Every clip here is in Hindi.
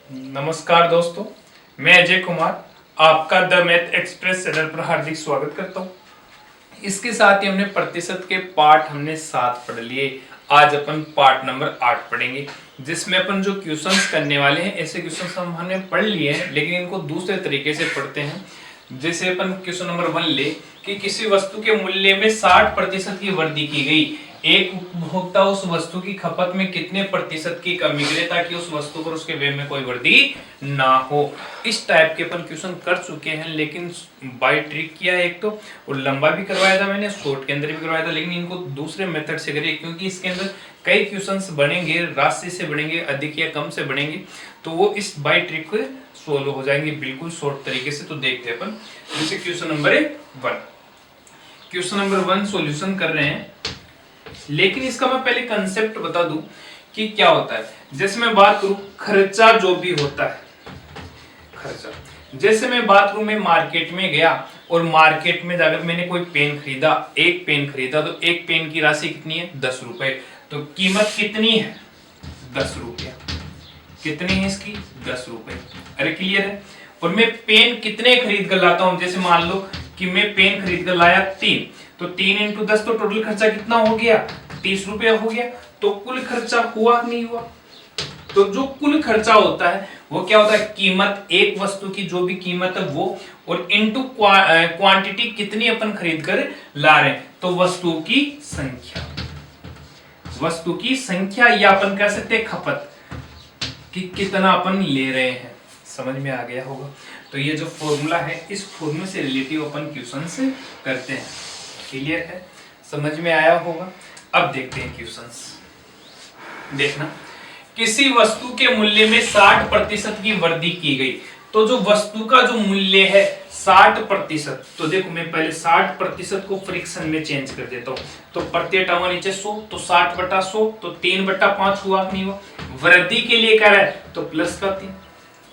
नमस्कार दोस्तों, मैं अजय कुमार आपका द मैथ एक्सप्रेस चैनल पर हार्दिक स्वागत करता हूँ। इसके साथ ही हमने प्रतिशत के पार्ट हमने 7 पढ़ लिए। आज अपन पार्ट नंबर 8 पढ़ेंगे, जिसमें अपन जो क्वेश्चंस करने वाले हैं ऐसे क्वेश्चंस हमने पढ़ लिए हैं, लेकिन इनको दूसरे तरीके से पढ़ते हैं। जैसे अपन क्वेश्चन नंबर 1 ले कि किसी वस्तु के मूल्य में 60% की वृद्धि की गई, एक उपभोक्ता उस वस्तु की खपत में कितने प्रतिशत की कमी करे ताकि उस वस्तु पर उसके व्यय में कोई वृद्धि ना हो। इस टाइप के अपन क्वेश्चन कर चुके हैं, लेकिन बाय ट्रिक किया है एक तो, और लंबा भी करवाया था मैंने, शॉर्ट के अंदर भी करवाया था, लेकिन इनको दूसरे मेथड से करिए क्योंकि इसके अंदर कई क्वेश्चंस बनेंगे, राशि से बनेंगे, अधिक या कम से बनेंगे, तो वो इस बाय ट्रिक को सोल्व हो जाएंगे बिल्कुल शॉर्ट तरीके से। तो देखते हैं अपन, जैसे question number 1, question number 1 solution कर रहे हैं, लेकिन इसका मैं पहले कंसेप्ट बता दूं कि क्या होता है। जैसे मैं बात करूं खर्चा जो भी होता है, खर्चा, जैसे मैं बात करूं, मैं मार्केट में गया और मार्केट में जाकर मैंने कोई पेन खरीदा, एक पेन खरीदा, तो एक पेन की राशि कितनी है? 10 रुपए। तो कीमत कितनी है? 10 रुपया। कितनी है इसकी? 10 रुपए। अरे क्लियर है। और मैं पेन कितने खरीद कर लाता हूं? जैसे मान लो कि मैं पेन खरीद कर लाया 3, तो 3 इंटू 10, तो टोटल खर्चा कितना हो गया? 30 रुपया हो गया। तो कुल खर्चा हुआ नहीं हुआ? तो जो कुल खर्चा होता है वो क्या होता है? कीमत, एक वस्तु की जो भी कीमत है वो, और इनटू क्वांटिटी, कितनी अपन खरीद कर ला रहे हैं, तो वस्तुओं की संख्या। वस्तु की संख्या या अपन कह सकते हैं खपत, कि कितना अपन ले रहे हैं। समझ में आ गया होगा। तो ये जो फॉर्मूला है, इस फॉर्मूले से रिलेटिव अपन क्वेश्चंस करते हैं। क्लियर है? समझ में आया होगा। अब देखते हैं क्वेश्चंस। देखना, किसी वस्तु के मूल्य में 60% की वृद्धि की गई, तो जो वस्तु का जो मूल्य है 60%, तो देखो मैं पहले 60% को फ्रिक्शन में चेंज कर देता हूं। तो प्रत्यय टर्म नीचे 100, तो 60/100, तो 3/5 हुआ नहीं हुआ? वृद्धि के लिए क्या है? तो प्लस का 3।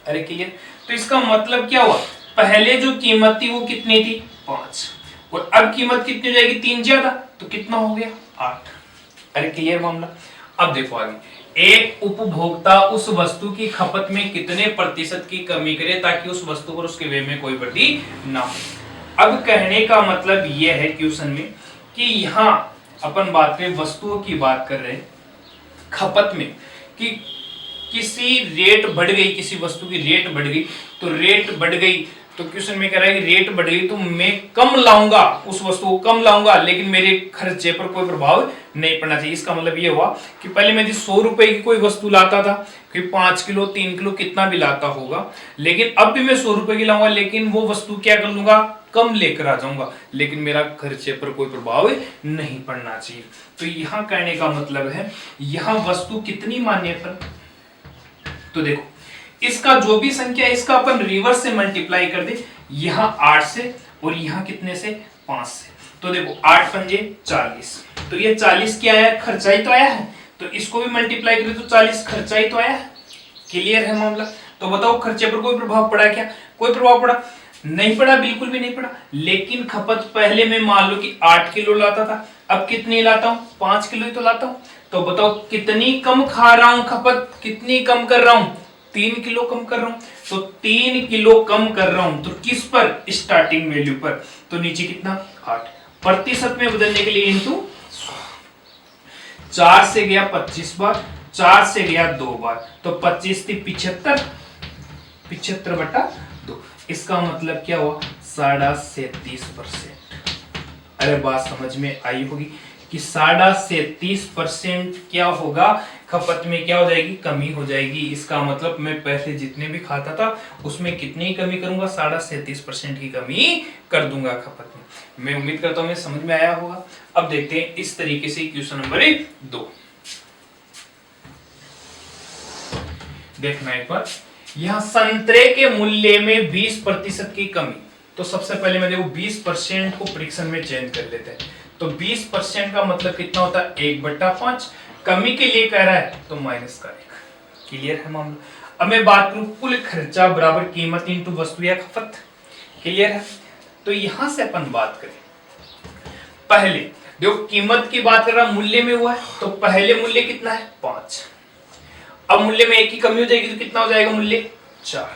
अरे क्लियर? तो इसका मतलब क्या हुआ? पहले जो कीमत थी वो कितनी थी? 5, और अब कीमत कितनी हो जाएगी? 3 ज्यादा, तो कितना हो गया? 8। अरे क्लियर मामला। अब देखो आगे, एक उपभोक्ता उस वस्तु की खपत में कितने प्रतिशत की कमी करे ताकि उस वस्तु पर उसके व्यय में कोई वृद्धि ना हो। अब कहने का मतलब यह है क्वेश्चन में कि यहां अपन बात करें, वस्तुओं की बात कर रहे हैं खपत में, कि किसी रेट बढ़ गई, किसी वस्तु की रेट बढ़ गई, तो रेट बढ़ गई तो क्वेश्चन में कह रहा है कि रेट बढ़ गई तो मैं कम लाऊंगा, उस वस्तु को कम लाऊंगा, लेकिन मेरे खर्चे पर कोई प्रभाव नहीं पड़ना चाहिए। इसका मतलब ये हुआ कि पहले मैं 100 रुपए की कोई वस्तु लाता था, कि 5 किलो 3 किलो कितना भी लाता होगा, लेकिन अब भी मैं 100 रुपए की लाऊंगा, लेकिन वो वस्तु क्या कर लूंगा? कम लेकर आ जाऊंगा, लेकिन मेरा खर्चे पर कोई प्रभाव नहीं पड़ना चाहिए। तो यहां कहने का मतलब है, यहां वस्तु कितनी मान्य पर, तो देखो इसका जो भी संख्या, इसका अपन रिवर्स से मल्टीप्लाई कर दे, यहां 8 से और यहां कितने से? 5 से। तो देखो 8 पंजे 40, तो ये 40 क्या आया? खर्चा ही तो आया है। तो इसको भी मल्टीप्लाई करें तो 40 खर्चा ही तो आया है। क्लियर है मामला? तो बताओ खर्चे पर कोई प्रभाव पड़ा क्या? कोई प्रभाव पड़ा नहीं पड़ा, बिल्कुल भी नहीं पड़ा। लेकिन खपत पहले मैं मान लो कि 8 किलो लाता था, अब कितनी लाता हूं? 5 किलो ही तो लाता हूं। तो बताओ कितनी कम खा रहा हूं? खपत कितनी कम कर रहा हूं? 3 किलो कम कर रहा हूं। तो 3 किलो कम कर रहा हूं, तो किस पर? स्टार्टिंग वैल्यू पर। तो नीचे कितना? 8। प्रतिशत में बदलने के लिए इंटू 4 से गया 25 बार, 4 से गया 2 बार, तो 25 थी 75, 75/2। इसका मतलब क्या हुआ? 37.5%। अरे बात समझ में आई होगी कि 37.5% क्या होगा? खपत में क्या हो जाएगी? कमी हो जाएगी। इसका मतलब मैं पहले जितने भी खाता था उसमें कितनी कमी करूंगा? 37.5% की कमी कर दूंगा खपत में। मैं उम्मीद करता हूं मैं समझ में आया होगा। अब देखते हैं इस तरीके से क्वेश्चन नंबर 2। देखना एक बार, यहां संतरे के मूल्य में 20% की कमी। तो सबसे पहले मैं देखो 20% को फ्रिक्शन में चेंज कर लेते हैं। तो 20% का मतलब कितना होता है? 1/5। कमी के लिए कह रहा है तो माइनस का 1। क्लियर है मामला? अब मैं बात करूं कुल खर्चा बराबर कीमत इंटू वस्तु या खपत। क्लियर है? तो यहां से अपन बात करें, पहले देखो कीमत की बात कर रहा, मूल्य में हुआ है, तो पहले मूल्य कितना है? 5। अब मूल्य में 1 की कमी हो जाएगी तो कितना हो जाएगा मूल्य 4।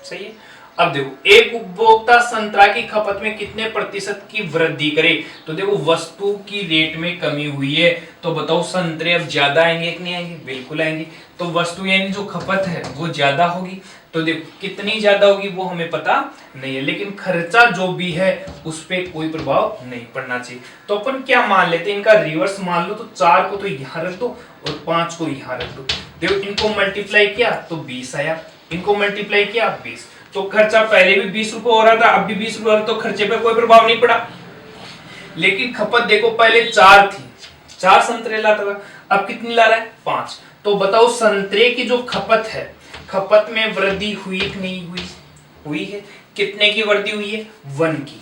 सही है। अब देखो एक उपभोक्ता संतरा की खपत में कितने प्रतिशत की वृद्धि करे, तो देखो वस्तु की रेट में कमी हुई है तो बताओ संतरे अब ज्यादा आएंगे कि नहीं आएंगे, बिल्कुल आएंगे। तो वस्तु यानी जो खपत है वो ज्यादा होगी, तो देखो कितनी ज्यादा होगी वो हमें पता नहीं है, लेकिन खर्चा जो भी है उस पर कोई प्रभाव नहीं पड़ना चाहिए। तो अपन क्या मान लेते हैं, इनका रिवर्स मान लो, तो 4 को तो यहाँ रख दो और 5 को यहाँ रख दो। देखो इनको मल्टीप्लाई किया तो 20 आया, इनको मल्टीप्लाई किया 20, तो खर्चा पहले भी 20 रुपए हो रहा था, अब भी 20 रुपए हो रहा, तो खर्चे पे कोई प्रभाव नहीं पड़ा। लेकिन खपत देखो पहले 4 थी, 4 संतरे लाता था, अब कितनी ला रहा है 5। तो बताओ संतरे की जो खपत है, खपत में वृद्धि हुई कि नहीं हुई, हुई है। कितने की वृद्धि हुई है 1 की,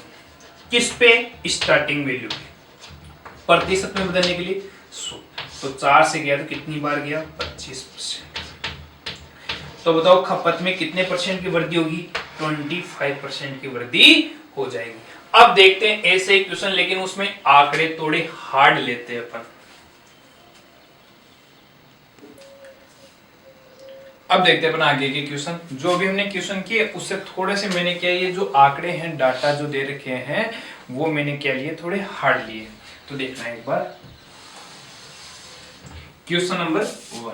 किस पे, स्टार्टिंग वैल्यू पे, प्रतिशत में बदलने के लिए 100। तो 4 से गया तो कितनी बार गया 25%। तो बताओ खपत में कितने परसेंट की वृद्धि होगी, 25% की वृद्धि हो जाएगी। अब देखते हैं ऐसे ही क्वेश्चन, लेकिन उसमें आंकड़े थोड़े हार्ड लेते हैं अपन। अब देखते हैं अपन आगे के क्वेश्चन, जो भी हमने क्वेश्चन किए उससे थोड़े से मैंने क्या, ये जो आंकड़े हैं डाटा जो दे रखे हैं वो मैंने क्या लिए, थोड़े हार्ड लिए। तो देखना एक बार क्वेश्चन नंबर 1।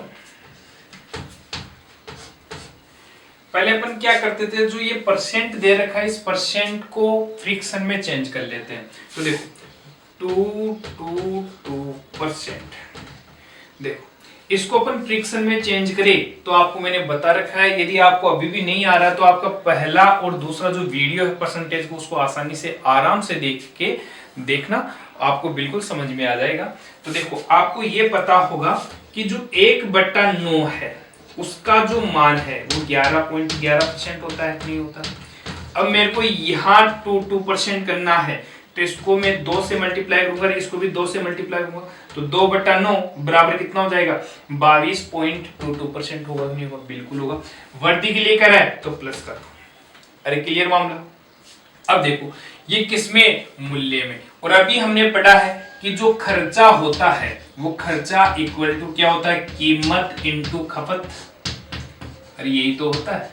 पहले अपन क्या करते थे, जो ये परसेंट दे रखा है इस परसेंट को फ्रिक्शन में चेंज कर लेते हैं। तो देखो 2% देखो इसको अपन फ्रिक्शन में चेंज करें तो आपको मैंने बता रखा है, यदि आपको अभी भी नहीं आ रहा तो आपका पहला और दूसरा जो वीडियो है परसेंटेज को उसको आसानी से आराम से देख के देखना, आपको बिल्कुल समझ में आ जाएगा। तो देखो आपको ये पता होगा कि जो 1/9 है उसका जो मान है वो 11.11% होता है, नहीं होता। अब मेरे को यहाँ 2% करना है तो इसको मैं 2 से मल्टीप्लाई करूंगा, इसको भी 2 से मल्टीप्लाई करूंगा, तो 2/9 बराबर कितना हो जाएगा 22.22% होगा, नहीं होगा, बिल्कुल होगा। वृद्धि के लिए करा है तो प्लस कर दो। अरे क्लियर मामला। अब देखो ये किसमें, मूल्य में। और अभी हमने पढ़ा है कि जो खर्चा होता है वो खर्चा इक्वल टू क्या होता है, कीमत इनटू खपत। अरे यही तो होता है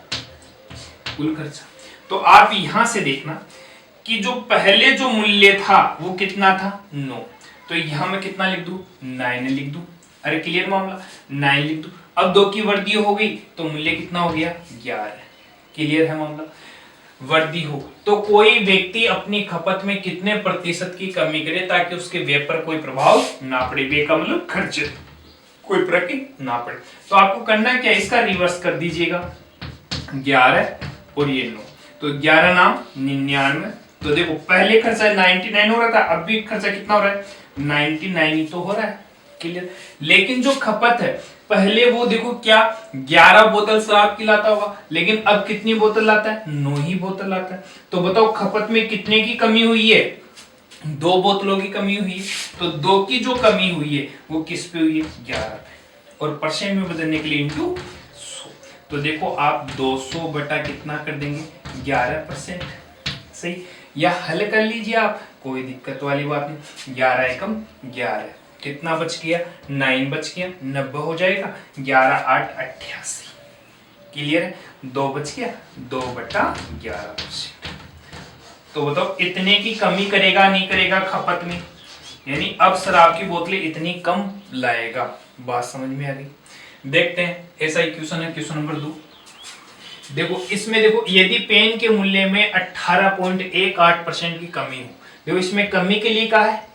कुल खर्चा। तो आप यहां से देखना कि जो पहले जो मूल्य था वो कितना था 9, तो यहां मैं कितना लिख दूं 9 लिख दूं। अरे क्लियर मामला, 9 लिख दूं। अब 2 की वृद्धि हो गई तो मूल्य कितना हो गया 11। क्लियर है मामला। वृद्धि हो तो कोई व्यक्ति अपनी खपत में कितने प्रतिशत की कमी करे ताकि उसके व्यय पर कोई प्रभाव ना पड़े, व्यय का मतलब खर्च कोई प्रकार ना पड़े। तो आपको करना क्या, इसका रिवर्स कर दीजिएगा 11 और ये 9, तो 11 नाम 99। तो देखो पहले खर्चा 99 हो रहा था, अब भी खर्चा कितना हो रहा है 99 ही तो हो रहा है। क्लियर। लेकिन जो खपत है पहले वो देखो क्या 11 बोतल शराब की लाता होगा, लेकिन अब कितनी बोतल लाता है 9 ही बोतल लाता है। तो बताओ खपत में कितने की कमी हुई है, 2 बोतलों की कमी हुई है। तो 2 की जो कमी हुई है वो किस पे हुई है 11 पे, और परसेंट में बदलने के लिए इंटू 100। तो देखो आप 200 बटा कितना कर देंगे 11%। सही, या हल कर लीजिए आप, कोई दिक्कत वाली बात नहीं। 11 एकम 11, कितना बच गया 9 बच गया, 90 हो जाएगा, 11 8 88। क्लियर है, 2 बच गया 2/11%। तो बताओ इतने की कमी करेगा नहीं करेगा खपत में, यानी अब शराब की बोतलें इतनी कम लाएगा। बात समझ में आ गई। देखते हैं ऐसा ही क्वेश्चन है, क्वेश्चन नंबर 2। देखो इसमें देखो यदि पेन के मूल्य में 18.18% की कमी हो, देखो इसमें कमी के लिए कहा है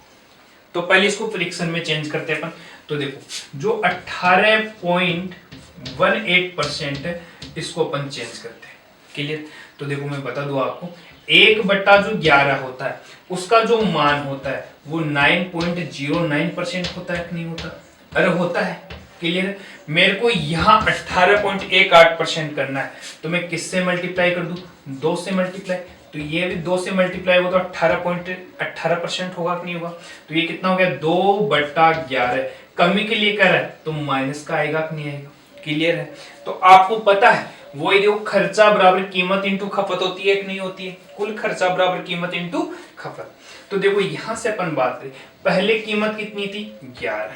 तो पहले इसको फ्रिक्शन में चेंज करते हैं अपन। तो देखो जो 18.18% है इसको अपन चेंज करते हैं। क्लियर। तो देखो मैं बता दूं आपको, 1/11 होता है उसका जो मान होता है वो 9.09% होता है कि नहीं होता, अरे होता है। क्लियर। मेरे को यहाँ 18.18% करना है तो मैं किससे मल्टीप्लाई कर दूं 2 से मल्टीप्लाई, तो ये भी 2 से मल्टीप्लाई होगा तो 18.18% होगा कि नहीं होगा। तो ये कितना हो गया 2/11। कमी के लिए कर रहा है तो माइनस का आएगा कि नहीं आएगा। क्लियर है। तो आपको पता है वो देखो खर्चा बराबर कीमत इंटू खपत होती है कि नहीं होती है, कुल खर्चा बराबर कीमत इंटू खपत। तो देखो यहां से अपन बात करें, पहले कीमत कितनी थी 11,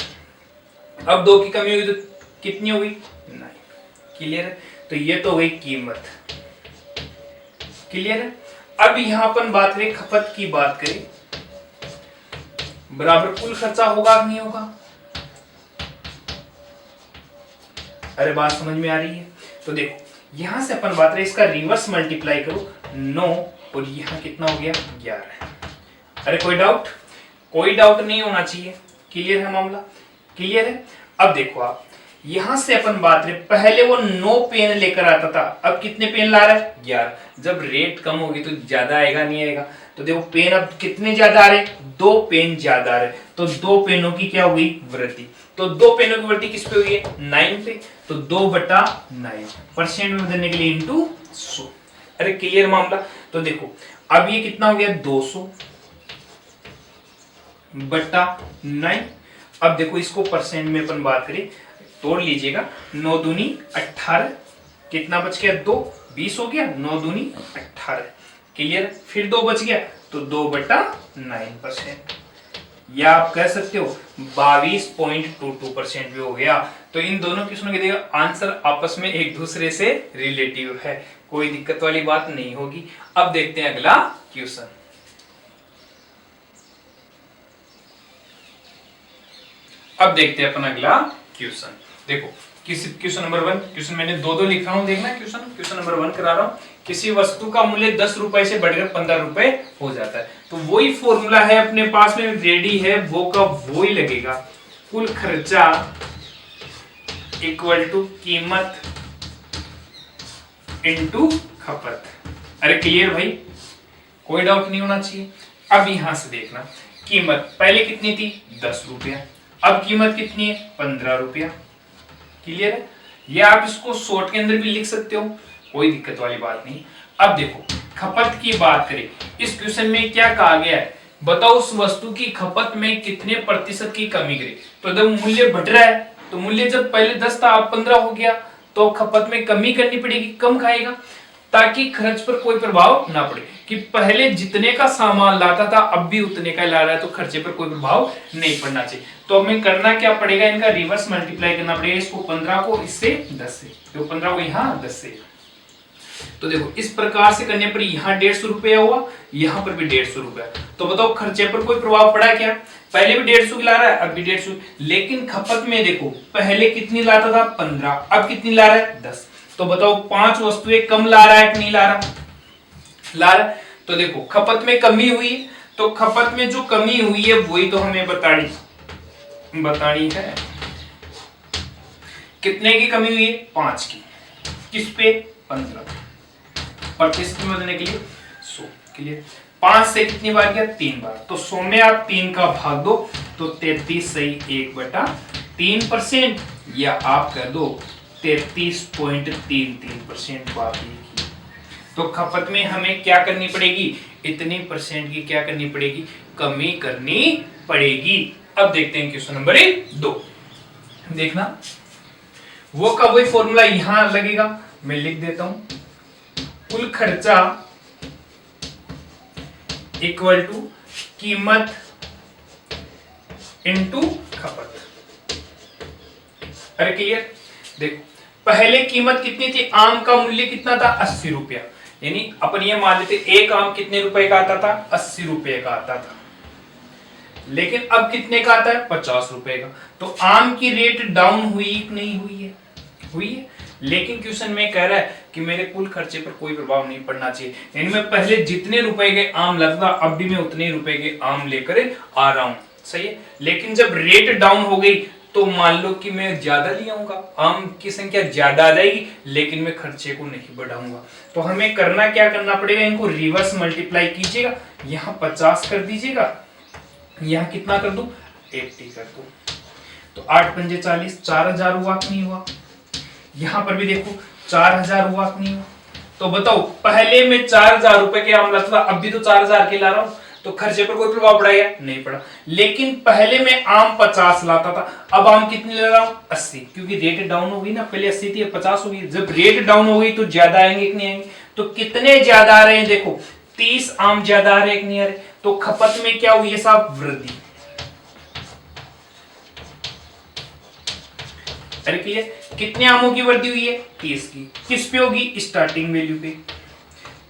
अब 2 की कमी हुई तो कितनी हो गई 9। क्लियर है? तो ये तो हो गई कीमत। क्लियर है? अब यहां अपन बात करें, खपत की बात करें, बराबर कुल खर्चा होगा कि नहीं होगा? अरे बात समझ में आ रही है? तो देखो यहां से अपन बात करें, इसका रिवर्स मल्टीप्लाई करो 9 और यहां कितना हो गया 11। अरे कोई डाउट? कोई डाउट नहीं होना चाहिए। क्लियर है मामला? क्लियर है? अब देखो आप यहां से अपन बात करें, पहले वो 9 पेन लेकर आता था, अब कितने पेन ला रहा है 11। जब रेट कम होगी तो ज्यादा आएगा नहीं आएगा? तो देखो पेन अब कितने ज्यादा आ रहे, 2 पेन ज्यादा आ रहे, तो 2 पेनों की क्या हुई वृद्धि। तो 2 पेनों की वृद्धि किस पे हुई है 9 पे, तो 2/9 परसेंट में बदलने के लिए इंटू 100। अरे क्लियर मामला? तो देखो अब ये कितना हो गया 200/9। अब देखो इसको परसेंट में अपन बात करें, तोड़ लीजिएगा, 9 दूनी 18, कितना बच गया 2, 20 हो गया, 9 दूनी 18। क्लियर? फिर 2 बच गया, तो 2/9%, या आप कह सकते हो 22.22% भी हो गया। तो इन दोनों क्वेश्चनों के देखिए आंसर आपस में एक दूसरे से रिलेटिव है, कोई दिक्कत वाली बात नहीं होगी। अब देखते हैं अगला क्वेश्चन। अब देखते हैं अपन अगला क्वेश्चन। देखो क्वेश्चन नंबर 1, क्वेश्चन मैंने दो लिख रहा हूं, देखना क्वेश्चन नंबर 1 करा रहा हूं। किसी वस्तु का मूल्य 10 रुपए से बढ़कर 15 रुपए हो जाता है, तो वही फॉर्मूला है अपने पास में रेडी है, वो का वो ही लगेगा। कुल खर्चा इक्वल टू कीमत इनटू खपत। अरे क्लियर भाई? कोई डाउट नहीं होना चाहिए। अब यहां से देखना, कीमत पहले कितनी थी 10 रुपया, अब कीमत कितनी है 15 रुपया। क्लियर है? या आप इसको शॉर्ट के अंदर भी लिख सकते हो, कोई दिक्कत वाली बात नहीं। अब देखो खपत की बात करें, इस क्वेश्चन में क्या कहा गया है, बताओ उस वस्तु की खपत में कितने प्रतिशत की कमी करे। तो जब मूल्य बढ़ रहा है, तो मूल्य जब पहले 10 था अब 15 हो गया, तो खपत में कमी करनी पड़ेगी, कम खाएगा, ताकि खर्च पर कोई प्रभाव ना पड़े। कि पहले जितने का सामान लाता था अब भी उतने का ला रहा है, तो खर्चे पर कोई प्रभाव नहीं पड़ना चाहिए। तो हमें करना क्या पड़ेगा, इनका रिवर्स मल्टीप्लाई करना पड़ेगा, इसको 15 को इससे 10 से, तो 15 को यहाँ 10 से। तो देखो इस प्रकार से करने पर यहाँ 150 रुपया हुआ, यहाँ पर भी 150 रुपया। तो बताओ खर्चे पर कोई प्रभाव पड़ा क्या? पहले भी 150 की ला रहा है, अब भी 150, लेकिन खपत में देखो पहले कितनी लाता था 15, अब कितनी ला रहा है 10। तो बताओ 5 वस्तुएं कम ला रहा है कि नहीं ला रहा? ला रहा है। तो देखो खपत में कमी हुई, तो खपत में जो कमी हुई है वही तो हमें बतानी है। कितने की कमी हुई है 5 की, किस पे 15 प्रतिशत में बदलने के लिए 100। क्लियर? 5 से कितनी बार किया 3 बार, तो 100 में आप 3 का भाग दो, तो 33 सही 1/3%, या आप कर दो 33.33% बात की। तो खपत में हमें क्या करनी पड़ेगी, इतनी परसेंट की क्या करनी पड़ेगी, कमी करनी पड़ेगी। अब देखते हैं क्वेश्चन नंबर 2। देखना वो का वही फॉर्मूला यहां लगेगा, मैं लिख देता हूं, कुल खर्चा इक्वल टू कीमत इनटू खपत। अरे क्लियर? देखो पहले कीमत कितनी थी, आम का मूल्य कितना था 80 रुपया, यानी अपन ये मान लेते एक आम कितने रुपए का आता था 80 रुपए का आता था, लेकिन अब कितने का आता है 50 रुपए का। तो आम की रेट डाउन हुई कि नहीं हुई है? हुई है। लेकिन क्वेश्चन में कह रहा है कि मेरे कुल खर्चे पर कोई प्रभाव नहीं पड़ना चाहिए, यानी मैं पहले जितने रुपए के आम लाता था अब भी मैं उतने रुपए के आम लेकर आ रहा हूं, सही है। लेकिन जब रेट डाउन हो गई तो मान लो कि मैं ज्यादा ले आऊंगा, आम की संख्या ज्यादा आ जाएगी, लेकिन मैं खर्चे को नहीं बढ़ाऊंगा। तो हमें करना क्या करना पड़ेगा, इनको रिवर्स मल्टीप्लाई कीजिएगा, यहाँ 50 कर दीजिएगा, यहाँ कितना कर दूं 80 कर दूं, तो 8 पंजे 40, 4000 हुआ कि नहीं हुआ? यहाँ पर भी देखो 4000 हुआ कि नहीं हुआ? तो बताओ पहले मैं 4000 रुपए के आम लाता था, अब भी तो 4000 के ला रहा हूं, तो खर्चे पर कोई प्रभाव पड़ा या नहीं पड़ा। लेकिन पहले मैं आम 50 लाता था, अब आम कितने ले रहा हूं 80, क्योंकि रेट डाउन हो गई ना, पहले 80 थी 50 हो गई। जब रेट डाउन हो गई तो ज्यादा आएंगे कि नहीं आएंगे? तो कितने ज्यादा आ रहे हैं, देखो 30 आम ज्यादा आ रहे हैं कि नहीं आ रहे? तो खपत में क्या हुई है साहब, वृद्धि। अरे क्लियर, कितने आमों की वृद्धि हुई है 30 की, किस पे होगी स्टार्टिंग वैल्यू पे,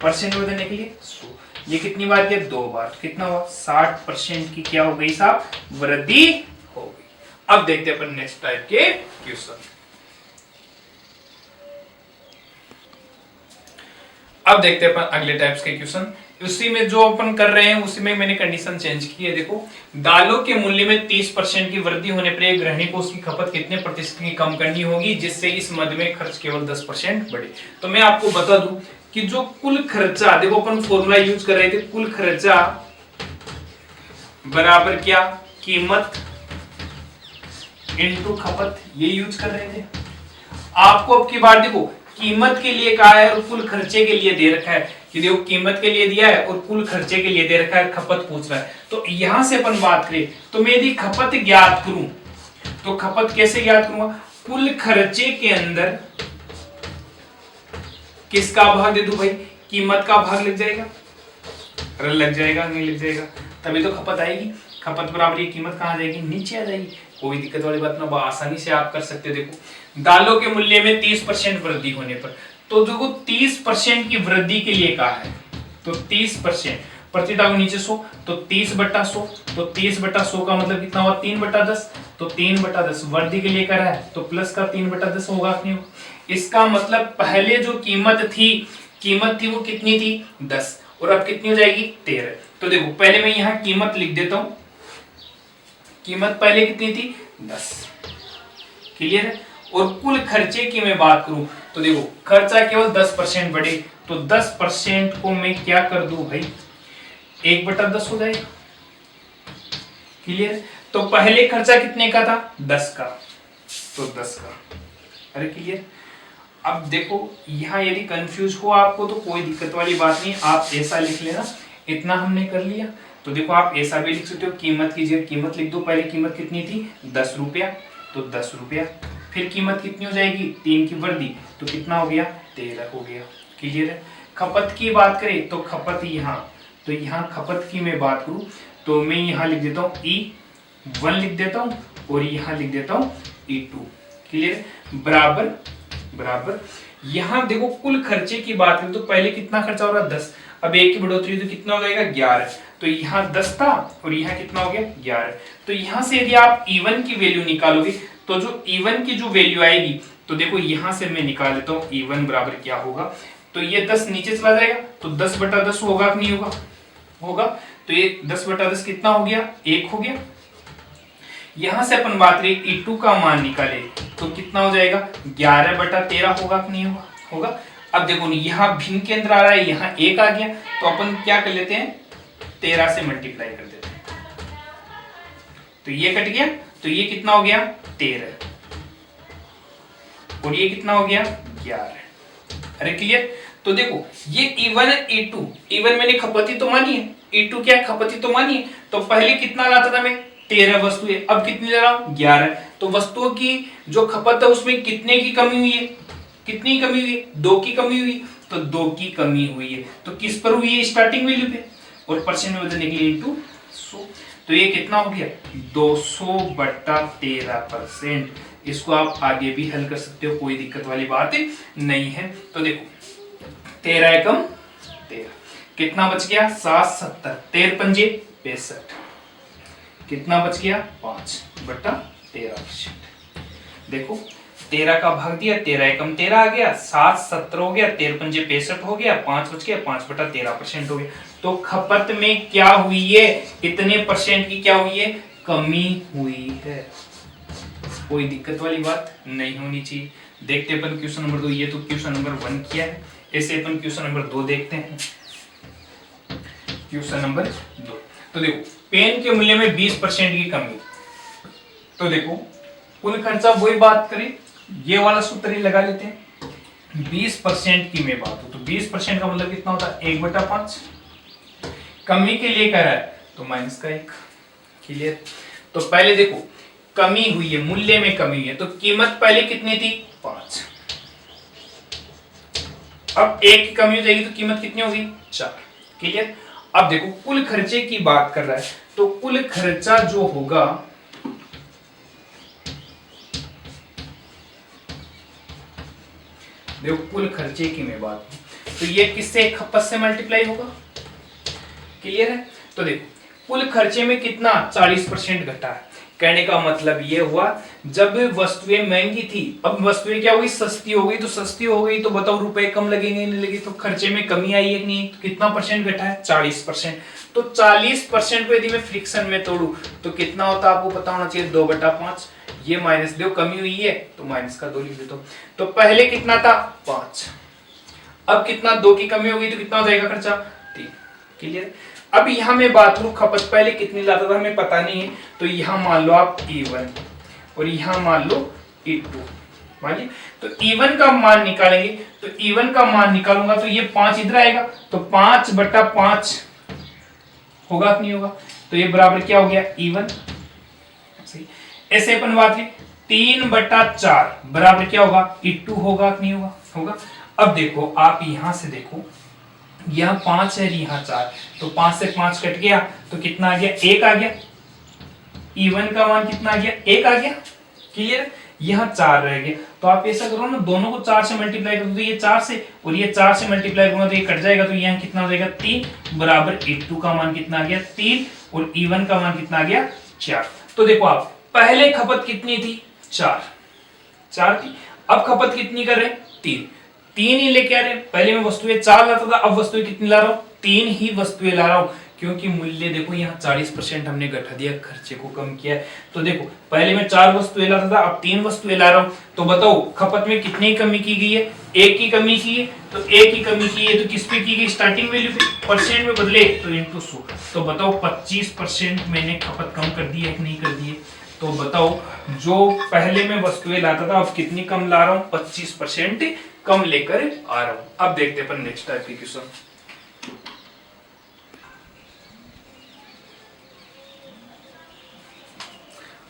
परसेंट बदलने के लिए 100, ये कितनी बार किया 2 बार, कितना हुआ 60% की क्या हो गई साहब वृद्धि हो गई। अब देखते हैं अपन नेक्स्ट टाइप के क्वेश्चन। अब देखते हैं अपन अगले टाइप्स के क्वेश्चन। उसी में जो अपन कर रहे हैं उसी में मैंने कंडीशन चेंज की है। देखो, दालों के मूल्य में 30% की वृद्धि होने पर एक गृहिणी को उसकी खपत कितने प्रतिशत की कम करनी होगी जिससे इस मद में खर्च केवल 10% बढ़े। तो मैं आपको बता दूं कि जो कुल खर्चा, देखो अपन फॉर्मूला यूज कर रहे थे, कुल खर्चा बराबर क्या कीमत इनटू खपत, ये यूज कर रहे थे। आपको अब की बार देखो कीमत के लिए कहा है और कुल खर्चे के लिए दे रखा है कि देखो कीमत के लिए दिया है और कुल खर्चे के लिए दे रखा है, खपत पूछ रहा है। तो यहां से अपन बात करें तो मैं यदि खपत ज्ञात करूं तो खपत कैसे ज्ञात करूंगा, कुल खर्चे के अंदर किसका भाग दे दूं भाई, कीमत का भाग लग जाएगा, अरे लग जाएगा नहीं लग जाएगा, तभी तो खपत आएगी। खपत बराबर ये कीमत कहां जाएगी, नीचे आ जाएगी, कोई दिक्कत वाली बात ना, आसानी से आप कर सकते हो। देखो दालों के मूल्य में 30% वृद्धि होने पर, तो जो 30% की वृद्धि के लिए कहा है तो 30% प्रति दालों नीचे 100, तो 30/100, तो 30/100 का मतलब कितना हुआ 3/10, तो 3/10 वृद्धि के लिए करा है तो प्लस का 3/10 होगा कि नहीं। इसका मतलब पहले जो कीमत थी वो कितनी थी 10 और अब कितनी हो जाएगी 13। तो देखो पहले मैं यहां कीमत लिख देता हूं, कीमत पहले कितनी थी 10, क्लियर है। और कुल खर्चे की मैं बात करूं तो देखो खर्चा केवल 10% बढ़े, तो 10% को मैं क्या कर दूं भाई 1/10 हो जाएगा, क्लियर। तो पहले खर्चा कितने का था 10 का, तो 10 का, अरे क्लियर। अब देखो यहां यदि कंफ्यूज हो आपको तो कोई दिक्कत वाली बात नहीं, आप ऐसा लिख लेना, इतना हमने कर लिया। तो देखो आप ऐसा भी लिख सकते हो, कीमत की जगह कीमत लिख दो, पहले कीमत कितनी थी 10 रुपया, तो 10 रुपया, फिर कीमत कितनी हो जाएगी 3 की वृद्धि, तो कितना हो गया 13 हो गया, क्लियर है। खपत की बात करें तो खपत यहाँ, तो यहाँ खपत की मैं बात करूं तो मैं यहाँ लिख देता हूँ E1 लिख देता हूँ और यहाँ लिख देता हूँ E2, क्लियर, बराबर बराबर। यहाँ देखो कुल खर्चे की बात करें तो पहले कितना खर्चा हो रहा 10, अब एक की बढ़ोतरी तो कितना हो जाएगा 11, तो यहाँ 10 था और यहाँ कितना हो गया 11। तो यहाँ से यदि आप E1 की वैल्यू निकालोगे तो जो E1 की जो वैल्यू आएगी, तो देखो यहाँ से मैं निकाल लेता हूँ E1 बराबर क्या होगा, तो ये 10 नीचे चला जाएगा तो 10/10 होगा कि नहीं होगा, होगा। तो ये 10/10 कितना हो गया 1 हो गया। यहां से अपन बात करें E2 का मान निकाले तो कितना हो जाएगा 11/13 होगा कि नहीं होगा, होगा। अब देखो यहाँ भिन्न के अंदर आ रहा है, यहाँ 1 आ गया, तो अपन क्या कर लेते हैं 13 से मल्टीप्लाई कर देते हैं, तो ये कट गया, तो ये कितना हो गया 13 और ये कितना हो गया 11, अरे क्लियर। तो देखो ये E1 E2 मैंने खपती तो मानी है, E2 क्या खपती तो मानी है, तो पहले कितना लाता था मैं 13 वस्तु है, अब कितनी ले रहा हूं 11, तो वस्तुओं की जो खपत है उसमें कितने की कमी हुई है, कितनी कमी हुई है 2 की कमी हुई, तो 2 की कमी हुई है, तो किस पर हुई है स्टार्टिंग वैल्यू पे, और परसेंट में बदलने के लिए इनटू 100, तो ये कितना हो गया 200/13%। इसको आप आगे भी हल कर सकते हो, कोई दिक्कत वाली बात नहीं है। तो देखो 13 एकम 13 कितना बच गया 770, 13 पंजे 65, कितना बच गया 5/13%। देखो 13 का भाग दिया, 13 एकम 13 आ गया, 770 हो गया, 13 पंजे 65 हो गया, 5 बच गया, 5/13% हो गया। तो खपत में क्या हुई है, इतने परसेंट की क्या हुई है कमी हुई है, कोई दिक्कत वाली बात नहीं होनी चाहिए। देखते अपन क्वेश्चन नंबर 2, ये तो क्वेश्चन नंबर 1 किया है, ऐसे अपन क्वेश्चन नंबर 2 देखते हैं। क्वेश्चन नंबर 2, तो देखो पेन के मूल्य में 20% की कमी, तो देखो कुल खर्चा वही बात करें, ये वाला सूत्र ही लगा लेते हैं। 20% की मैं बात हूं तो 20% का मतलब कितना होता है 1/5, कमी के लिए कह रहा है तो माइनस का 1, क्लियर। तो पहले देखो कमी हुई है, मूल्य में कमी हुई है, तो कीमत पहले कितनी थी 5, अब 1 की कमी हो जाएगी तो कीमत कितनी होगी 4, क्लियर। अब देखो कुल खर्चे की बात कर रहा है तो कुल खर्चा जो होगा देखो कुल खर्चे की मैं बात करूं तो ये किससे, खपत से मल्टीप्लाई होगा। क्लियर है। तो देखो कुल खर्चे में कितना 40% घटा है। कहने का मतलब ये हुआ जब वस्तुएं महंगी थी, अब वस्तुएं क्या हुई, सस्ती हो गई। तो सस्ती हो गई तो बताओ रुपए कम लगेंगे नहीं लगे, तो खर्चे में कमी आई है कि नहीं। कितना परसेंट घटा है, 40%। तो 40% को यदि मैं फ्रिक्शन में तोड़ू तो कितना होता है आपको पता होना चाहिए, 2/5। ये माइनस दो, कमी हुई है तो माइनस का 2 लिख देता हूं। तो पहले कितना था 5, अब कितना 2 की कमी होगी तो कितना हो जाएगा खर्चा 3। क्लियर। अब यहां मैं बात करूं खपत पहले कितनी लाता था हमें पता नहीं है, तो यहां मान लो आप E1 और यहां मान लो E2 मानिए। तो E1 का मान निकालेंगे, तो E1 का मान निकालूंगा तो ये 5 इधर आएगा, तो 5/5 होगा कि नहीं होगा। तो ये बराबर क्या हो गया E1। सही। ऐसे अपन बात करें 3/4 बराबर क्या होगा E2 होगा कि नहीं होगा, होगा। अब देखो आप यहां से देखो, यहाँ 5 है यहाँ 4, तो 5 से 5 कट गया तो कितना आ गया, 1 आ गया। E1 का मान कितना आ गया, 1 आ गया। क्लियर। यहाँ 4 रह गया, तो आप ऐसा करो ना, दोनों को 4 से मल्टीप्लाई कर दो, तो ये 4 से और ये 4 से मल्टीप्लाई करूंगा तो ये कट जाएगा, तो यहाँ कितना हो जाएगा 3 बराबर E2 का मान कितना आ गया 3 और E1 का मान कितना आ गया 4। तो देखो आप पहले खपत कितनी थी 4 थी, अब खपत कितनी कर रहे हैं 3 ही लेके आ रहे हैं। पहले मैं वस्तुएं 4 लाता था, अब वस्तुएं कितनी ला रहा हूं 3 ही वस्तुएं ला रहा हूं, क्योंकि मूल्य देखो यहाँ 40% हमने घटा दिया, खर्चे को कम किया है। तो देखो पहले मैं 4 वस्तुएं लाता था, अब 3 वस्तुएं ला रहा हूं, तो बताओ खपत में कितनी कमी की गई है, 1 की कमी की है। तो 1 की कमी की है तो किस पे की गई, स्टार्टिंग वैल्यू पे, परसेंट में बदले तो इनटू 100। तो बताओ 25% मैंने खपत कम कर दी है कि नहीं कर दी है। तो बताओ जो पहले मैं वस्तुएं लाता था अब कितनी कम ला रहा हूं, 25% कम लेकर आ रहा हूं। अब देखते हैं अपन नेक्स्ट टाइप की क्वेश्चन।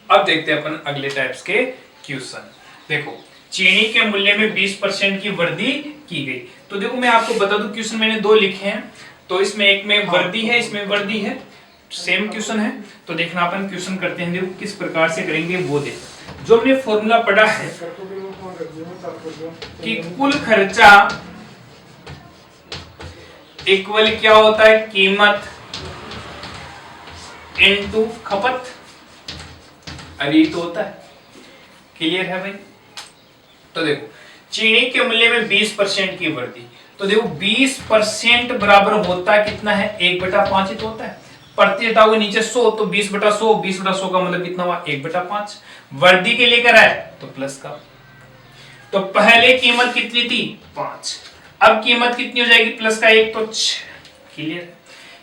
अब देखते हैं अपन अगले टाइप्स के क्वेश्चन। देखो चीनी के मूल्य में 20% की वृद्धि की गई। तो देखो मैं आपको बता दूं क्वेश्चन मैंने 2 लिखे हैं, तो इसमें एक में वृद्धि है, इसमें वृद्धि है, सेम क्वेश्चन है। तो देखना अपन क्वेश्चन करते हैं, देखो किस प्रकार से करेंगे वो देखो। जो हमने फॉर्मूला पढ़ा है कि कुल खर्चा इक्वल क्या होता है, कीमत इनटू खपत। अरे तो होता है। क्लियर है भाई। तो देखो चीनी के मूल्य में 20% की वृद्धि, तो देखो 20% बराबर होता है कितना है 1/5 ही तो होता है। प्रति हटाओगे नीचे 100 तो 20/100, 20/100 का मतलब कितना हुआ 1/5। वृद्धि के लिए करा है तो प्लस का। तो पहले कीमत कितनी थी 5, अब कीमत कितनी हो जाएगी प्लस का 1 तो 6। क्लियर।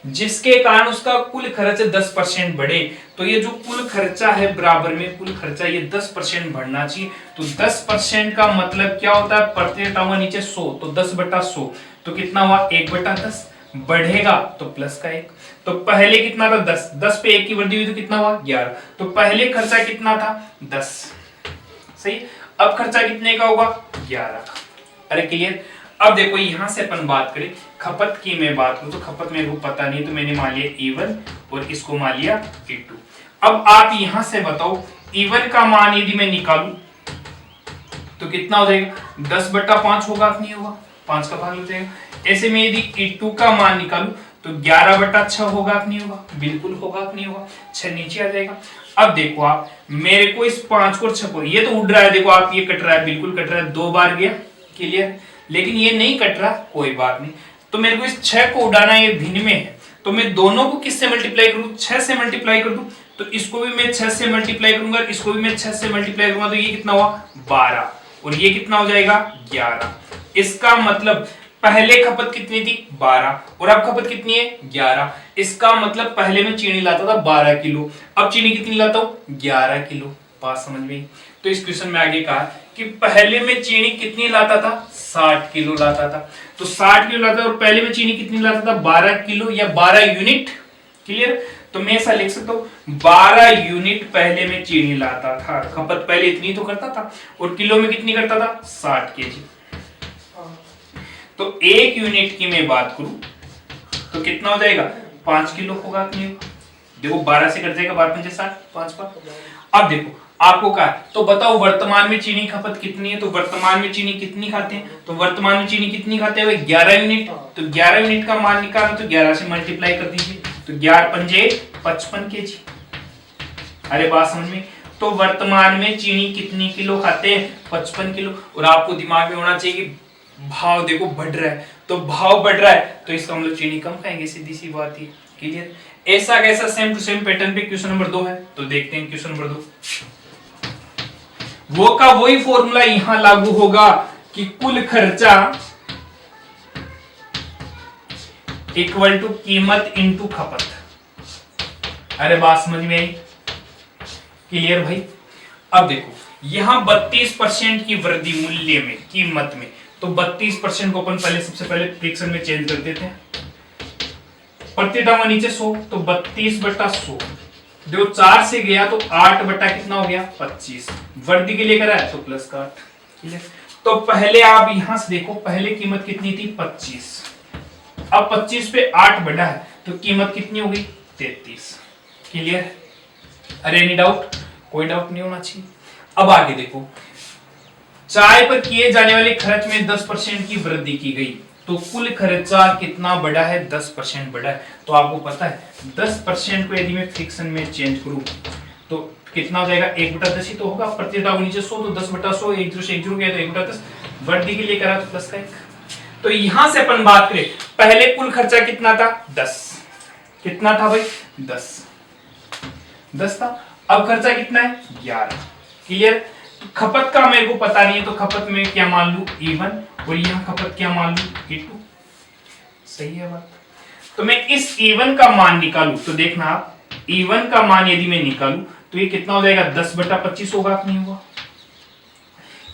जिसके कारण उसका कुल खर्च 10% बढ़े। तो ये जो कुल खर्चा है बराबर में कुल खर्चा ये 10% बढ़ना चाहिए। तो 10% का मतलब क्या होता है, प्रति हटाऊंगा नीचे 100 तो 10/100 तो कितना हुआ 1/10, बढ़ेगा तो प्लस का 1। तो पहले कितना था 10, 10 पे 1 की वृद्धि हुई तो कितना हुआ 11। तो पहले खर्चा कितना था 10, सही। अब खर्चा कितने का होगा 11 का। अरे क्लियर। अब देखो यहां से अपन बात करें खपत की, मैं बात करूं तो खपत मेरे को पता नहीं, तो मैंने मान लिया E1 और इसको मान लिया E2। अब आप यहां से बताओ E1 का मान यदि मैं निकालूं तो कितना हो जाएगा 10/5 होगा कि नहीं होगा, 5 का भाग लग जाएगा। ऐसे में यदि E2 का मान निकालूं तो 11/6 होगा कि नहीं होगा, बिल्कुल होगा कि नहीं होगा, 6 नीचे आ जाएगा। अब देखो आप मेरे को इस 5 को 6 को, ये तो उड़ रहा है, देखो आप ये कट रहा है, बिल्कुल कट रहा है, 2 बार गया। क्लियर। लेकिन ये नहीं कट रहा, कोई बात नहीं। तो मेरे को इस 6 को उड़ाना ये भिन्न में है, तो मैं दोनों को किससे मल्टीप्लाई करूं 6 से मल्टीप्लाई कर दूं। तो इसको भी मैं 6 से मल्टीप्लाई करूंगा, इसको भी मैं 6 से मल्टीप्लाई करूंगा, तो ये कितना हुआ 12 और ये कितना हो जाएगा 11। इसका मतलब पहले खपत कितनी थी 12 और अब खपत कितनी है 11। इसका मतलब पहले मैं चीनी लाता था 12 किलो, अब चीनी कितनी लाता हूं 11 किलो। बात समझ में। तो इस क्वेश्चन में आगे कहा कि पहले में चीनी कितनी लाता था 60 किलो लाता था, तो 60 किलो लाता था और पहले में चीनी कितनी लाता था 12 किलो या 12 यूनिट। क्लियर। तो मैं ऐसा लिख सकता हूं 12 यूनिट पहले में चीनी लाता था, खपत पहले इतनी तो करता था, और किलो में कितनी करता था 60 केजी। तो 1 यूनिट की मैं बात करूं तो कितना हो जाएगा 5 किलो होगा कि नहीं होगा। देखो 12 से कट जाएगा 12 5 60 5 पर। अब देखो आपको कहा तो बताओ वर्तमान में चीनी खपत कितनी है, तो वर्तमान में चीनी कितनी खाते हैं, तो वर्तमान में चीनी कितनी खाते हैं भाई 11 यूनिट। तो 11 यूनिट का मान निकालना तो 11 से मल्टीप्लाई कर दीजिए, तो 11 पंजे 55 केजी। अरे बात समझ में। तो वर्तमान में चीनी कितनी किलो खाते हैं 55 किलो। और आपको दिमाग में होना चाहिए कि भाव देखो बढ़ रहा है, तो भाव बढ़ रहा है तो इसका मतलब चीनी कम खाएंगे, सीधी सी बात है। क्लियर। ऐसा कैसा सेम टू सेम पैटर्न पे क्वेश्चन नंबर 2 है, तो देखते हैं क्वेश्चन नंबर 2। वो का वही फॉर्मूला यहां लागू होगा कि कुल खर्चा इक्वल टू कीमत इनटू खपत। अरे बात समझ में आई। क्लियर भाई। अब देखो यहां 32% की वृद्धि मूल्य में, कीमत में, तो 32% को अपन पहले सबसे पहले फ्रैक्शन में चेंज कर देते हैं। प्रति टर्म नीचे 100, तो 32/100। देखो 4 से गया तो 8 बटा कितना हो गया 25। वृद्धि के लिए करा है तो प्लस का 8। क्लियर। तो पहले आप यहां से देखो, पहले कीमत कितनी थी 25, अब 25 पे 8 बढ़ा है तो कीमत कितनी हो गई 33। क्लियर। अरे एनी डाउट? कोई डाउट नहीं होना चाहिए। अब आगे देखो, चाय पर किए जाने वाले खर्च में 10% की वृद्धि की गई, तो कुल खर्चा कितना बढ़ा है 10% बढ़ा है। तो आपको पता है 10% को यदि मैं फ्रैक्शन में चेंज करूं तो कितना हो जाएगा 1/10 ही तो होगा। प्रति घटाव नीचे 100, तो 10/100, 1 0 से 1 0 गया तो 1/10। वृद्धि के लिए करा तो प्लस का 1। तो यहां से अपन बात करें, पहले कुल खर्चा कितना था 10, कितना था भाई 10 था। अब खर्चा कितना है 11। क्लियर। खपत का मेरे को पता नहीं है तो खपत में क्या मान लू E1 और यहां खपत क्या मान लू E2। सही है बात। तो मैं इस E1 का मान निकालू तो देखना आप, E1 का मान यदि मैं निकालू तो ये कितना हो जाएगा 10/25 होगा कि नहीं होगा।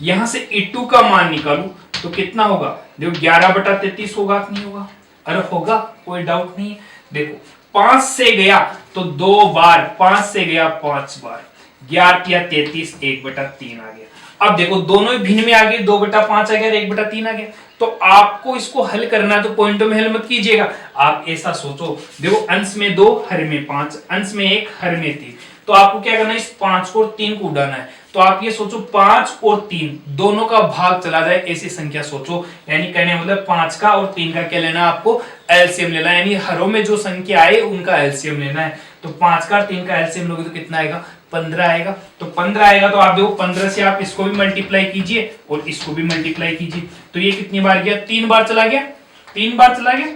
यहां से E2 का मान निकालू तो कितना होगा, देखो 11/33 होगा कि नहीं होगा। अरे होगा, कोई डाउट नहीं है। देखो 5 से गया तो 2 बार, 5 से गया 5 बार, 11 या 33, 1/3 आ गया। अब देखो दोनों ही भिन्न में आ गए, 2/5 आ गया, 1/3 आ गया। तो आपको इसको हल करना है तो पॉइंटों में हल मत कीजिएगा, आप ऐसा सोचो, देखो अंश में 2 हर में 5, अंश में 1 हर में 3, तो आपको क्या करना है इस 5 को और 3 को उड़ाना है। तो आप ये सोचो 5 और 3 दोनों का भाग चला जाए ऐसी संख्या सोचो, यानी कहने मतलब 5 का और 3 का क्या लेना है आपको एलसीएम लेना है, यानी हरों में जो संख्या आए उनका एलसीएम लेना है। तो 5 का और 3 का एलसीएम लोगे तो कितना आएगा 15 आएगा। तो 15 आएगा तो आप देखो 15 से आप इसको भी मल्टीप्लाई कीजिए और इसको भी मल्टीप्लाई कीजिए, तो ये कितनी बार गया 3 बार चला गया, 3 बार चला गया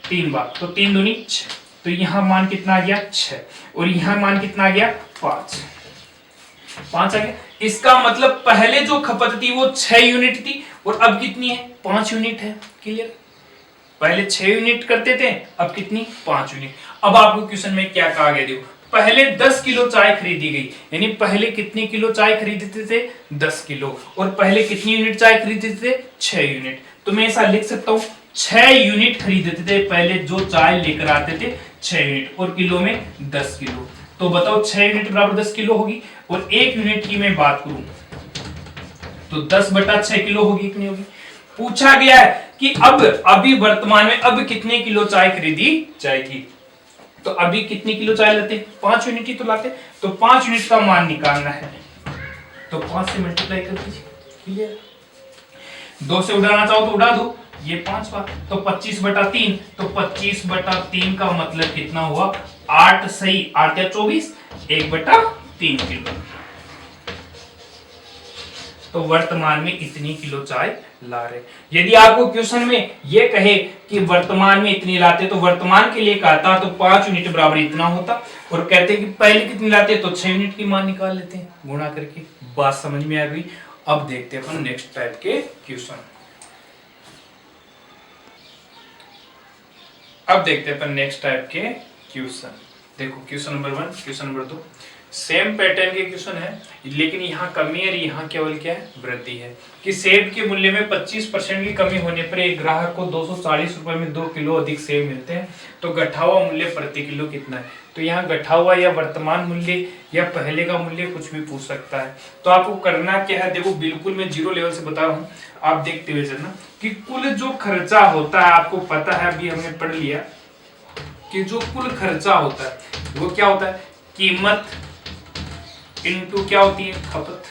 3 बार, तो 3 दूनी 6, तो यहां मान कितना आ गया 6 और यहां मान कितना आ गया 5 आ गया। इसका मतलब पहले जो खपत थी वो 6 यूनिट थी और अब कितनी है 5 यूनिट है। क्लियर। पहले 6 यूनिट करते थे, अब कितनी 5 यूनिट। अब आपको क्वेश्चन में क्या कहा गया, देखो पहले 10 किलो चाय खरीदी गई, यानी पहले कितनी किलो चाय खरीदते थे 10 किलो, और पहले कितनी यूनिट चाय खरीदते थे 6 यूनिट। तो मैं ऐसा लिख सकता हूं 6 यूनिट खरीदते थे पहले जो चाय लेकर आते थे 6 यूनिट, और किलो में 10 किलो। तो बताओ 6 यूनिट बराबर 10 किलो होगी, और 1 यूनिट की मैं बात करूं तो 10/6 किलो होगी कि नहीं होगी। पूछा गया है कि अब अभी वर्तमान में अब कितने किलो चाय खरीदी जाएगी, तो अभी कितनी किलो चाय लाते 5 यूनिट ही तो लाते, तो 5 यूनिट का मान निकालना है, तो 5 से मल्टीप्लाई कर दीजिए। क्लियर। 2 से उड़ाना चाहो तो उड़ा दो, ये 5 बार, तो 25/3, तो 25/3 का मतलब कितना हुआ 8, सही 8 या 24, 1/3 किलो। तो वर्तमान में इतनी किलो चाय ला रहे। यदि आपको क्वेश्चन में ये कहे कि वर्तमान में इतनी लाते, तो वर्तमान के लिए कहता तो 5 यूनिट बराबर इतना होता, और कहते कि पहले कितनी लाते तो 6 यूनिट की मान निकाल लेते हैं गुणा करके। बात समझ में आ गई। अब देखते हैं अपन नेक्स्ट टाइप के क्वेश्चन। अब देखते हैं अपन नेक्स्ट टाइप के क्वेश्चन। देखो question number 1, question number 2 same pattern के क्वेश्चन है, लेकिन यहाँ कमी और यहाँ केवल क्या है वृद्धि है कि सेब के मूल्य में 25% की कमी होने पर एक ग्राहक को 240 रुपए में 2 किलो अधिक सेब मिलते हैं, तो गठा हुआ मूल्य प्रति किलो कितना है। तो यहाँ गठा हुआ या वर्तमान मूल्य या पहले का मूल्य कुछ भी पूछ सकता है। तो आपको करना क्या है, देखो बिल्कुल मैं 0 लेवल से बता रहा हूँ, आप देखते हुए चलना कि कुल जो खर्चा होता है, आपको पता है अभी हमने पढ़ लिया कि जो कुल खर्चा होता है वो क्या होता है कीमत इनटू क्या होती है, खपत।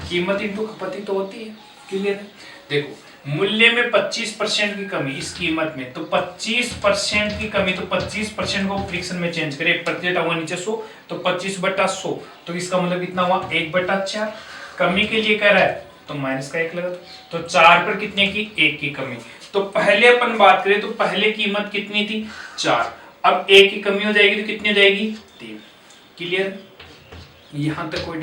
कीमत इनटू खपत ही तो होती है। क्लियर है? देखो मूल्य में 25% की कमी इस कीमत में, तो 25% की कमी, तो 25% को फ्रिक्शन में चेंज करें, प्रति घटा हुआ नीचे 100, तो 25/100, तो इसका मतलब कितना हुआ 1/4। कमी के लिए कह रहा है तो माइनस का 1 लगा, तो 4 पर कितने की, 1 की कमी। तो पहले अपन बात करें तो पहले कीमत कितनी थी, 4, अब 1 की कमी हो जाएगी तो कितनी हो जाएगी, 3। क्लियर? यहां तक कोई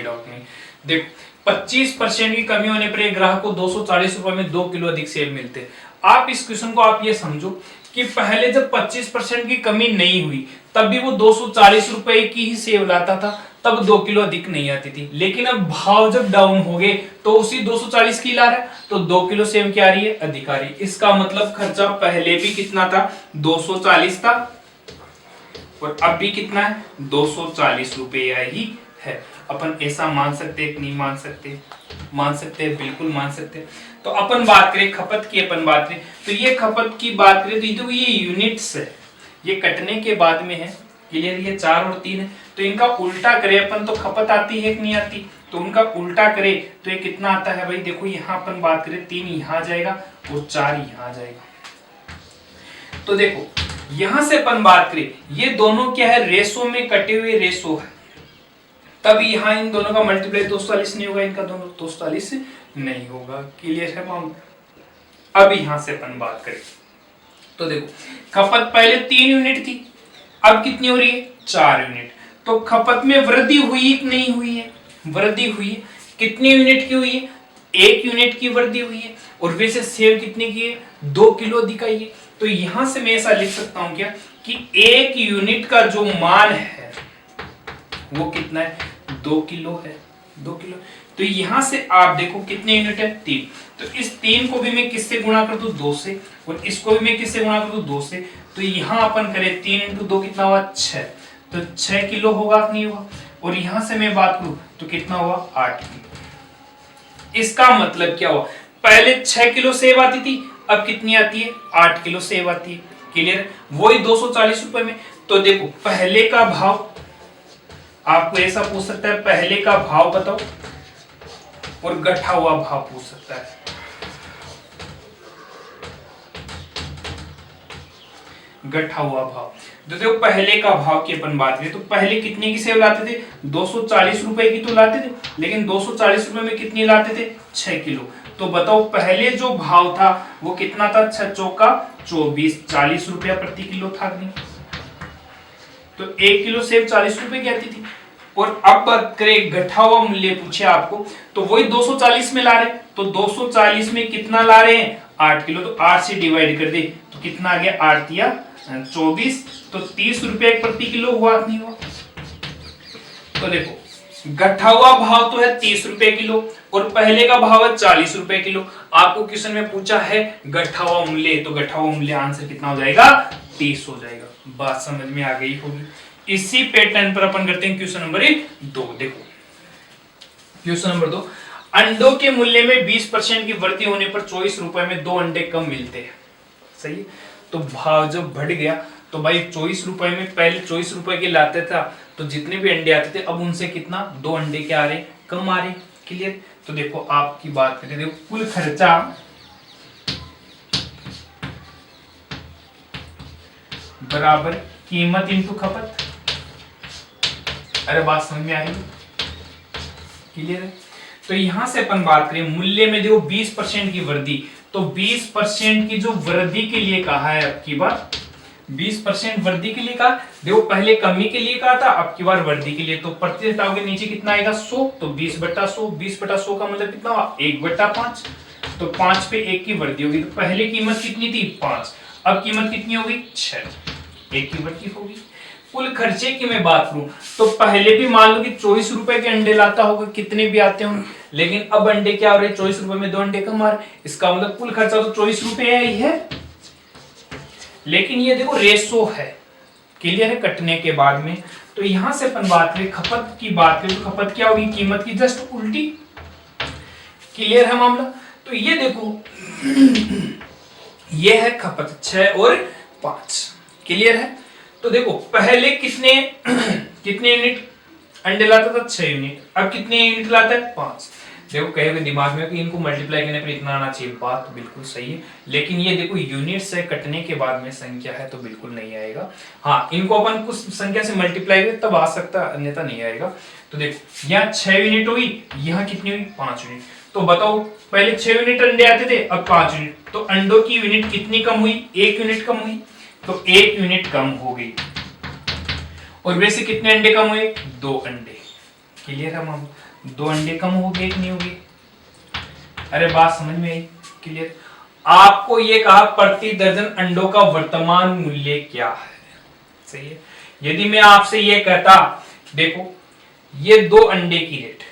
डाउट नहीं। देख 25% की कमी होने पर एक ग्राहक को 240 रुपए में 2 किलो अधिक सेब मिलते हैं। आप इस क्वेश्चन को आप ये समझो कि पहले जब 25% की कमी नहीं हुई तब भी वो 240 रुपए की ही सेब लाता था, तब 2 किलो अधिक नहीं आती थी। लेकिन अब भाव जब डाउन हो गए तो उसी 240 की ला रहा है, तो 2 किलो सेब क्या आ रही है, अधिक आ रही है। इसका मतलब खर्चा पहले भी कितना था, 240 था, और अब भी कितना है, 240 रुपया ही है। अपन ऐसा मान सकते हैं कि नहीं मान सकते, मान सकते हैं, बिल्कुल मान सकते हैं। तो अपन बात करें खपत की, अपन बात करें तो ये खपत की बात करें तो ये यूनिट्स है, ये कटने के बाद में है। क्लियर? ये 4 और 3 है, तो इनका उल्टा करें अपन तो खपत आती है कि नहीं आती, तो उनका उल्टा करें तो ये कितना आता है भाई, देखो यहाँ अपन बात करें 3 यहाँ आ जाएगा और 4 यहाँ आ जाएगा। तो देखो यहां से अपन बात करें, ये दोनों क्या है, रेशो में कटे हुए रेशो है, तब यहां इन दोनों का मल्टीप्लाई 240 नहीं होगा, इनका दोनों 240 नहीं होगा। क्लियर है मामला? अब यहां से अपन बात करें तो देखो खपत पहले 3 यूनिट थी, अब कितनी हो रही है, 4 यूनिट। तो खपत में वृद्धि हुई कि नहीं हुई है, वृद्धि हुई है। कितनी यूनिट की हुई है, 1 यूनिट की वृद्धि हुई है, और वैसे सेव कितने की है, 2 किलो दिखाई है। तो यहां से मैं ऐसा लिख सकता हूं क्या कि 1 यूनिट का जो मान है वो कितना है, 2 किलो है, 2 किलो। तो यहां से आप देखो कितने यूनिट है, 3। तो इस 3 को भी मैं किससे गुणा कर दूं, 2 से, और इसको भी मैं किससे गुणा कर दूं, 2 से। तो यहां अपन करें 3 × 2 कितना हुआ, 6, तो 6 किलो होगा कि नहीं होगा। और यहां से मैं बात करूं तो कितना हुआ, 8 किलो। इसका मतलब क्या हुआ, पहले 6 किलो सेब आती थी, अब कितनी आती है, 8 किलो सेब आती है। क्लियर? वही 240 रुपए में। तो देखो पहले का भाव, आपको ऐसा पूछ सकता है पहले का भाव बताओ, और गठा हुआ भाव पूछ सकता है। गठा हुआ भाव, तो देखो पहले का भाव की अपन बात करें तो पहले कितने की सेव लाते थे, 240 रुपए की तो लाते थे, लेकिन 240 रुपए में कितनी लाते थे, 6 किलो। तो बताओ पहले जो भाव था वो कितना था, 6 चौका 24, 40 रुपया प्रति किलो था नहीं। तो 1 किलो सेब 40 रुपए की आती थी। और अब बात करें घटा हुआ मूल्य पूछे आपको, तो वही 240 में ला रहे, तो 240 में कितना ला रहे हैं, 8 किलो। तो 8 से डिवाइड कर दे तो कितना आ गया, 8 या 24, तो 30 रुपए प्रति किलो हुआ नहीं हुआ। तो देखो घटा हुआ भाव तो है 30 रुपए किलो, और पहले का भाव है 40 रुपए किलो। आपको क्वेश्चन में पूछा है घटा हुआ मूल्य, तो घटा हुआ मूल्य आंसर कितना हो जाएगा, 30 हो जाएगा। बात समझ में आ गई होगी। इसी पैटर्न पर अपन करते हैं क्वेश्चन नंबर 2। देखो क्वेश्चन नंबर 2, अंडों के मूल्य में 20% की वृद्धि होने पर 24 रुपए में 2 अंडे कम मिलते हैं। सही है? तो भाव जब बढ़ गया तो भाई 24 रुपए में, पहले 24 रुपए के लाते था तो जितने भी अंडे आते थे, अब उनसे कितना, 2 अंडे क्या आ रहे, कम आ रहे। क्लियर? तो देखो आपकी बात करते, देखो कुल खर्चा बराबर कीमत इंटू खपत। अरे बात समझ में आ रही है? क्लियर है? तो यहां से अपन बात करें मूल्य में, देखो 20% की वृद्धि, तो 20% की जो वृद्धि के लिए कहा है, अब की बार 20% वृद्धि के लिए कहा। देखो पहले कमी के लिए कहा था, अब की बार वृद्धि के लिए। तो प्रति हटाओगे नीचे कितना आएगा, 100, तो 20/100, 20/100 का मतलब कितना हुआ, 1/5। तो 5 पे 1 की वृद्धि होगी। तो पहले कीमत कितनी थी, 5, अब कीमत कितनी होगी, 6, 1 की वृद्धि होगी। कुल खर्चे की मैं बात करूं तो पहले भी मान लो कि 24 रुपए के अंडे लाता होगा, कितने भी आते होंगे, लेकिन अब अंडे क्या हो रहे, 24 रुपए में 2 अंडे कम आ रहे। इसका मतलब कुल खर्चा तो 24 रुपए ही है, लेकिन ये देखो रेशो है। क्लियर है? कटने के बाद में। तो यहां से अपन बात करें खपत की, बात करें तो खपत क्या होगी, कीमत की जस्ट उल्टी। क्लियर है मामला? तो ये देखो ये है खपत 6 और 5। क्लियर है? तो देखो पहले कितने कितने यूनिट, अंडे लाता था 6 यूनिट, अब कितने यूनिट लाता है 5। देखो कहे हुए दिमाग में कि इनको मल्टीप्लाई करने पर इतना आना चाहिए, बात तो बिल्कुल सही है, लेकिन ये देखो यूनिट से कटने के बाद में संख्या है तो बिल्कुल नहीं आएगा। हाँ, इनको अपन कुछ संख्या से मल्टीप्लाई करें तब आ सकता है, अन्यथा नहीं आएगा। तो देखो यहाँ 6 यूनिट हुई, यहाँ कितनी हुई 5 यूनिट। तो बताओ पहले 6 यूनिट अंडे आते थे, अब 5 यूनिट, तो अंडों की यूनिट कितनी कम हुई, 1 यूनिट कम हुई, तो 1 यूनिट कम हो गई। और वैसे कितने अंडे कम हुए, 2 अंडे। क्लियर है मामला, 2 अंडे कम हो गए कि नहीं हो गए? अरे बात समझ में आई? क्लियर। आपको ये कहा प्रति दर्जन अंडों का वर्तमान मूल्य क्या है, सही है। यदि मैं आपसे ये कहता देखो ये 2 अंडे की रेट,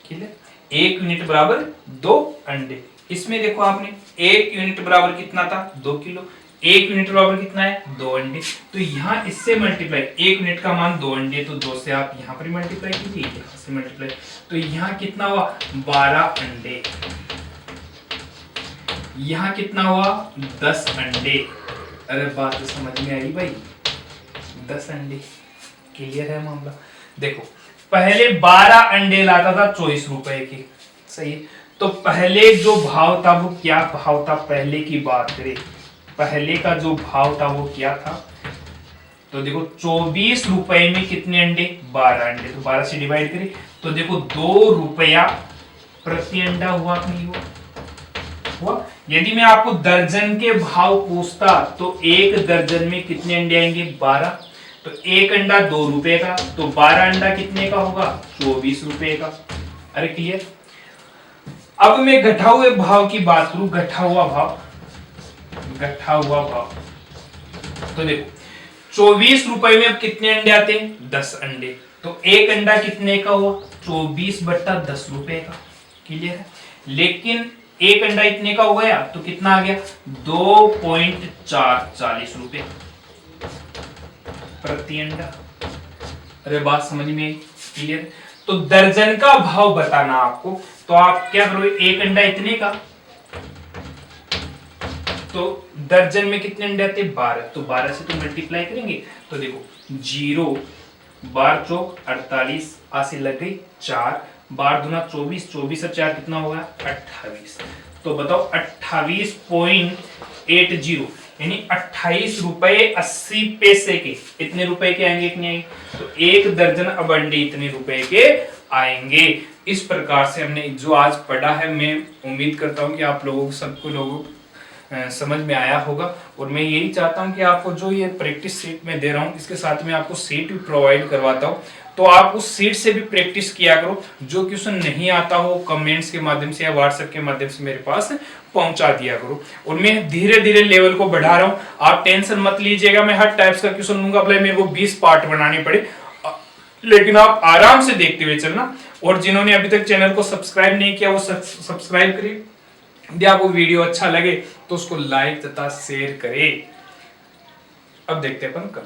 क्लियर, 1 यूनिट बराबर 2 अंडे, इसमें देखो आपने 1 यूनिट बराबर कितना था 2 किलो, 1 यूनिट बराबर कितना है 2 अंडे, तो यहाँ इससे मल्टीप्लाई, 1 यूनिट का मान 2 अंडे, तो 2 से आप यहाँ पर मल्टीप्लाई कीजिए, यहाँ से मल्टीप्लाई, तो यहाँ कितना हुआ 12 अंडे, यहाँ कितना हुआ 10 अंडे। अरे बात तो समझ में आई भाई, 10 अंडे। क्लियर है मामला। देखो पहले 12 अंडे लाता था 24 रुपए की, सही है। तो पहले जो भाव था वो क्या भाव था, पहले की बात करें, पहले का जो भाव था वो क्या था, तो देखो 24 रुपए में कितने अंडे 12 अंडे, तो 12 से डिवाइड करें तो देखो 2 रुपया प्रति अंडा हुआ कि नहीं हुआ। यदि मैं आपको दर्जन के भाव पूछता तो एक दर्जन में कितने अंडे आएंगे 12, तो एक अंडा 2 रुपए का, तो 12 अंडा कितने का होगा 24 रुपए का। अरे क्लियर। अब मैं घटा हुए भाव की बात करूं, घटा हुआ भाव, तो देखो 24 रुपए में अब कितने अंडे आते हैं 10 अंडे, तो एक अंडा कितने का हुआ 24/10 रुपए का। क्लियर है। लेकिन एक अंडा इतने का हो गया तो कितना आ गया 2.40 रुपए प्रति अंडा। अरे बात समझ में आई? क्लियर। तो दर्जन का भाव बताना आपको, तो आप क्या करोगे, एक अंडा इतने का, तो दर्जन में कितने अंडे आते 12, तो 12 से तो मल्टीप्लाई करेंगे, तो देखो 0 12 चौक 48, आसे लग गई 4, 12 दूना 24, 24 और 4 कितना होगा 28। तो बताओ 28.80 यानी 28 रुपए 80 पैसे के, इतने रुपए के आएंगे कि नहीं आएंगे, तो एक दर्जन अब अंडे इतने रुपए के आएंगे। इस प्रकार से हमने जो आज पढ़ा है, मैं उम्मीद करता हूं कि आप लोगों को सबको लोगों समझ में आया होगा। और मैं यही चाहता हूं कि आपको जो ये प्रैक्टिस सीट में दे रहा हूं, इसके साथ में आपको सीट भी प्रोवाइड करवाता हूं, तो आप उस सीट से भी प्रैक्टिस किया करो। जो क्वेश्चन नहीं आता हो कमेंट्स के माध्यम से या व्हाट्सएप के माध्यम से मेरे पास पहुंचा दिया करो। और मैं धीरे धीरे लेवल को बढ़ा रहा हूं, आप टेंशन मत लीजिएगा। मैं हर टाइप्स का क्वेश्चन लूंगा, भले मेरे को 20 पार्ट बनाने पड़े, लेकिन आप आराम से देखते हुए चलना। और जिन्होंने अभी तक चैनल को सब्सक्राइब नहीं किया वो सब्सक्राइब करिए। यदि आपको वीडियो अच्छा लगे तो उसको लाइक तथा शेयर करें। अब देखते हैं अपन कल।